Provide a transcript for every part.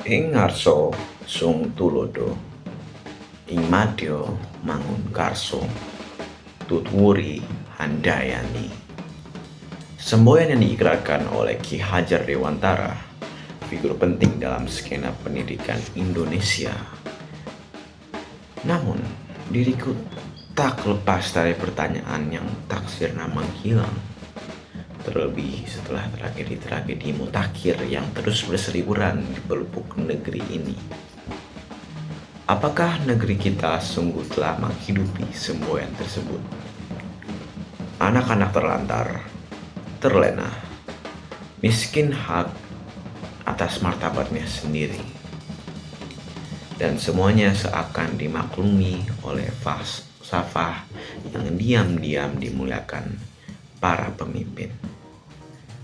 Ing ngarsa sung tulodo, ing madya mangun karso, tutwuri handayani. Semboyan yang diikrarkan oleh Ki Hajar Dewantara, figur penting dalam skena pendidikan Indonesia. Namun, diriku tak lepas dari pertanyaan yang tak sirna menghilang. Terlebih setelah tragedi-tragedi mutakhir yang terus berseliweran di pelupuk negeri ini. Apakah negeri kita sungguh telah menghidupi semboyan tersebut? Anak-anak terlantar, terlena, miskin hak atas martabatnya sendiri. Dan semuanya seakan dimaklumi oleh falsafah yang diam-diam dimuliakan para pemimpin.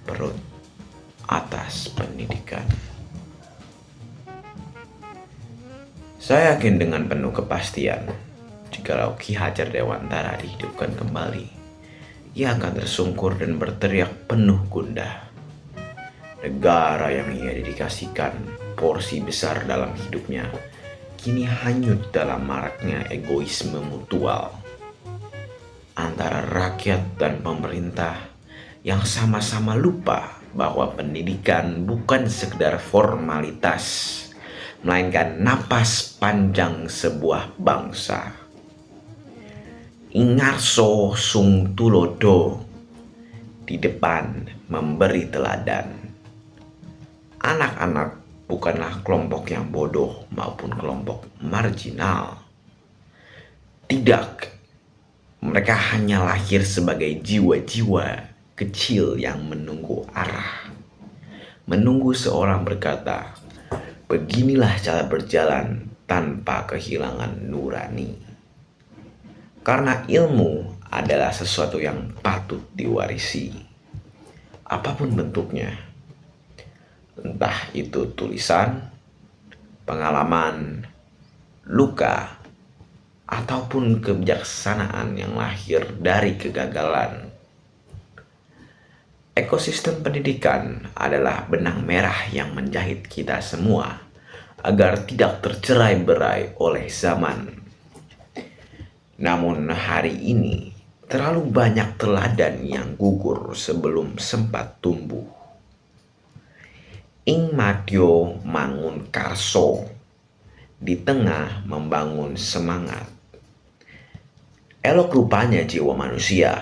Perut atas pendidikan. Saya yakin dengan penuh kepastian, jikalau Ki Hajar Dewantara dihidupkan kembali, ia akan tersungkur dan berteriak penuh gundah. Negara yang ia dedikasikan porsi besar dalam hidupnya, kini hanyut dalam maraknya egoisme mutual antara rakyat dan pemerintah yang sama-sama lupa bahwa pendidikan bukan sekedar formalitas, melainkan napas panjang sebuah bangsa. Ing ngarsa sung tulodo, di depan memberi teladan. Anak-anak bukanlah kelompok yang bodoh maupun kelompok marginal. Tidak, mereka hanya lahir sebagai jiwa-jiwa kecil yang menunggu arah. Menunggu seorang berkata, beginilah cara berjalan tanpa kehilangan nurani. Karena ilmu adalah sesuatu yang patut diwarisi, apapun bentuknya. Entah itu tulisan, pengalaman, luka, ataupun kebijaksanaan yang lahir dari kegagalan. Ekosistem pendidikan adalah benang merah yang menjahit kita semua agar tidak tercerai-berai oleh zaman. Namun hari ini terlalu banyak teladan yang gugur sebelum sempat tumbuh. Ing madya mangun karso, di tengah membangun semangat. Elok rupanya jiwa manusia,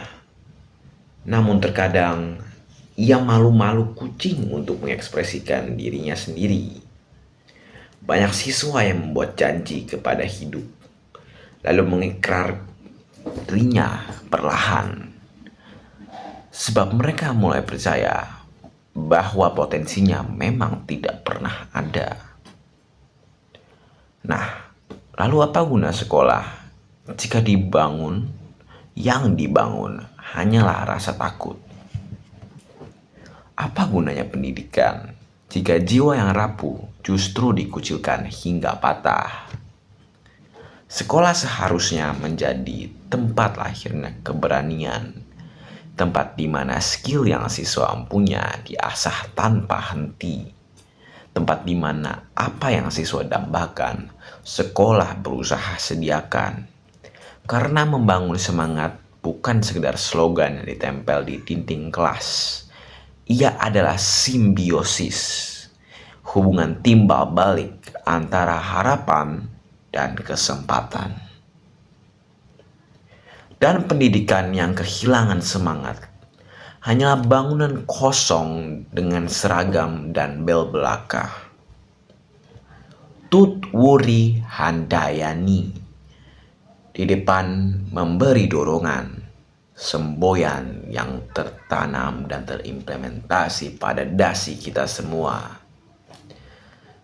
namun terkadang ia malu-malu kucing untuk mengekspresikan dirinya sendiri. Banyak siswa yang membuat janji kepada hidup, lalu mengikrar dirinya perlahan. Sebab mereka mulai percaya bahwa potensinya memang tidak pernah ada. Nah, lalu apa guna sekolah jika yang dibangun hanyalah rasa takut? Apa gunanya pendidikan jika jiwa yang rapuh justru dikucilkan hingga patah? Sekolah seharusnya menjadi tempat lahirnya keberanian, tempat di mana skill yang siswa punya diasah tanpa henti, tempat di mana apa yang siswa dambakan, sekolah berusaha sediakan. Karena membangun semangat bukan sekedar slogan yang ditempel di dinding kelas. Ia adalah simbiosis, hubungan timbal balik antara harapan dan kesempatan. Dan pendidikan yang kehilangan semangat hanyalah bangunan kosong dengan seragam dan bel belaka. Tutwuri handayani, di depan memberi dorongan, semboyan yang tertanam dan terimplementasi pada dasi kita semua.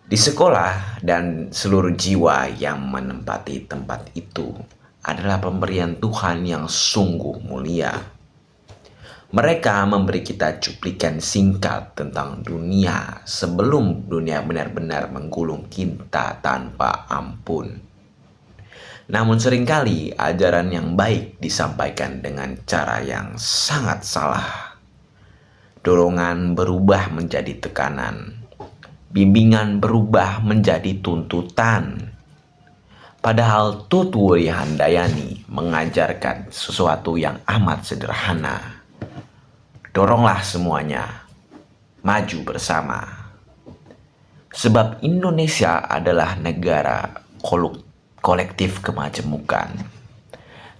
Di sekolah dan seluruh jiwa yang menempati tempat itu adalah pemberian Tuhan yang sungguh mulia. Mereka memberi kita cuplikan singkat tentang dunia sebelum dunia benar-benar menggulung kita tanpa ampun. Namun seringkali ajaran yang baik disampaikan dengan cara yang sangat salah. Dorongan berubah menjadi tekanan. bimbingan berubah menjadi tuntutan. Padahal Tutwuri Handayani mengajarkan sesuatu yang amat sederhana. Doronglah semuanya, maju bersama. Sebab Indonesia adalah negara kolektif kemajemukan.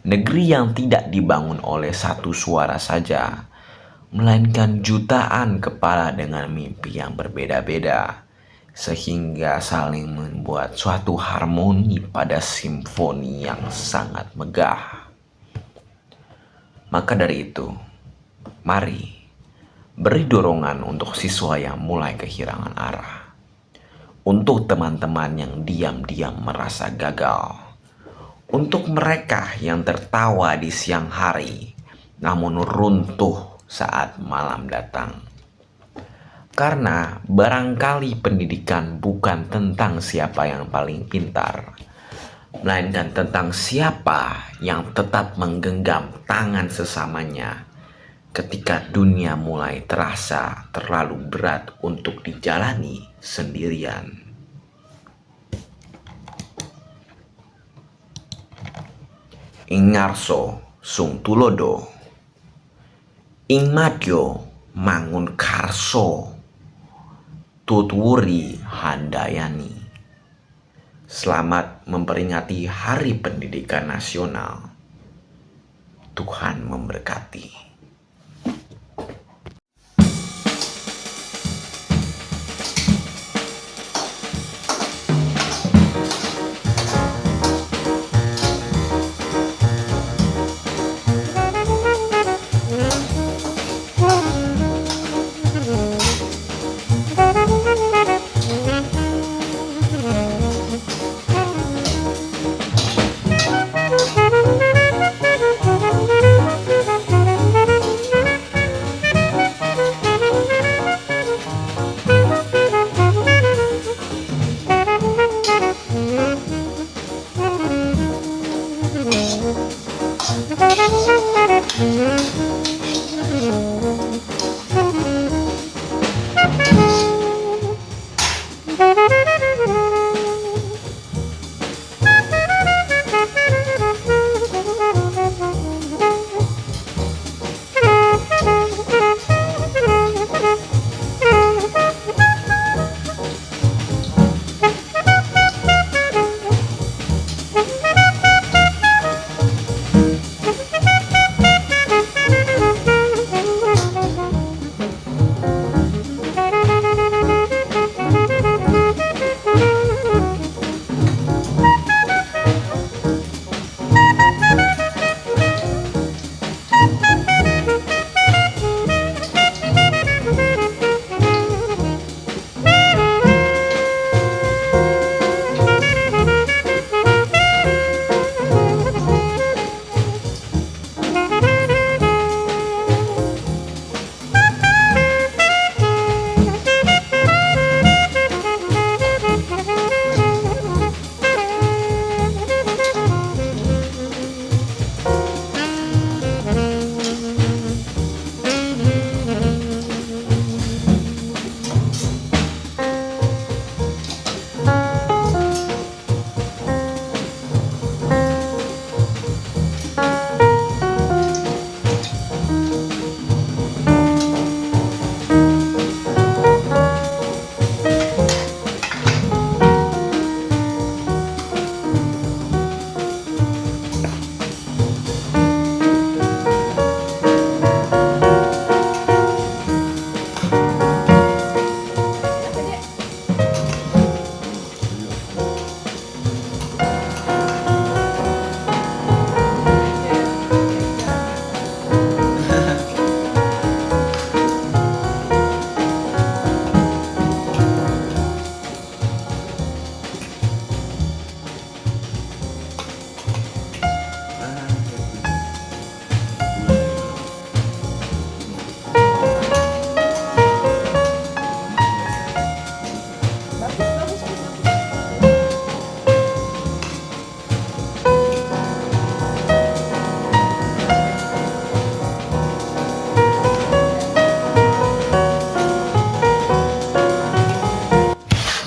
Negeri yang tidak dibangun oleh satu suara saja, melainkan jutaan kepala dengan mimpi yang berbeda-beda, sehingga saling membuat suatu harmoni pada simfoni yang sangat megah. Maka dari itu, mari beri dorongan untuk siswa yang mulai kehilangan arah, untuk teman-teman yang diam-diam merasa gagal, untuk mereka yang tertawa di siang hari namun runtuh saat malam datang. Karena barangkali pendidikan bukan tentang siapa yang paling pintar, melainkan tentang siapa yang tetap menggenggam tangan sesamanya ketika dunia mulai terasa terlalu berat untuk dijalani sendirian. Ing ngarso sung tulodo, ing madyo mangun karso, Tutwuri Handayani. Selamat memperingati Hari Pendidikan Nasional. Tuhan memberkati.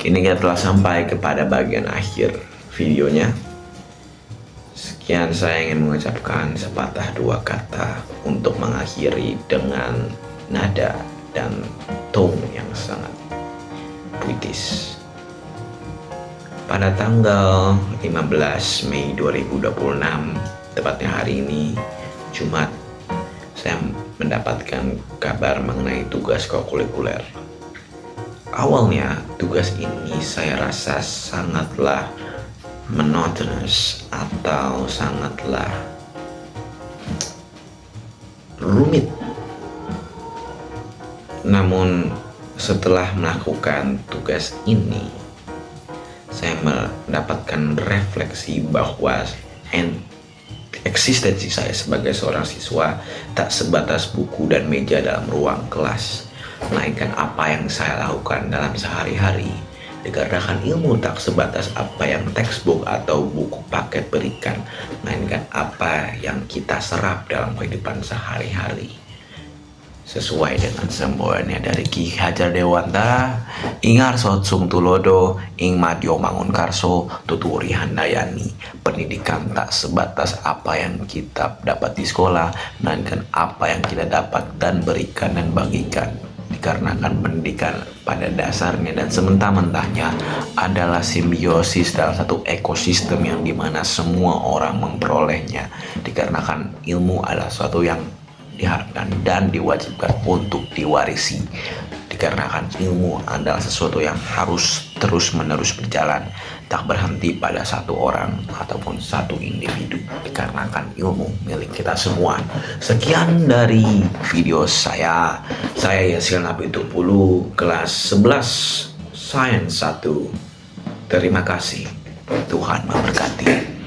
Kini kita telah sampai kepada bagian akhir videonya. Sekian, saya ingin mengucapkan sepatah dua kata untuk mengakhiri dengan nada dan tone yang sangat puitis. Pada tanggal 15 Mei 2026, tepatnya hari ini, Jumat, saya mendapatkan kabar mengenai tugas kokurikuler. Awalnya, tugas ini saya rasa sangatlah monotonous atau sangatlah rumit. Namun setelah melakukan tugas ini, saya mendapatkan refleksi bahwa eksistensi saya sebagai seorang siswa tak sebatas buku dan meja dalam ruang kelas, melainkan apa yang saya lakukan dalam sehari-hari. Dikarenakan ilmu tak sebatas apa yang textbook atau buku paket berikan, melainkan apa yang kita serap dalam kehidupan sehari-hari. Sesuai dengan semboyannya dari Ki Hajar Dewantara, Ingar Sotsung Tulodo, Ing Madyo Mangunkarso, Tuturi Handayani. Pendidikan tak sebatas apa yang kita dapat di sekolah, melainkan apa yang kita dapat dan berikan dan bagikan. Dikarenakan pendidikan pada dasarnya dan sementa-mentahnya adalah simbiosis dalam satu ekosistem yang dimana semua orang memperolehnya. Dikarenakan ilmu adalah suatu yang diharapkan dan diwajibkan untuk diwarisi. Dikarenakan ilmu adalah sesuatu yang harus terus-menerus berjalan, tak berhenti pada satu orang ataupun satu individu, dikarenakan ilmu milik kita semua. Sekian dari video saya Yasil Nabi Tupulu, kelas 11 Sains 1. Terima kasih. Tuhan memberkati.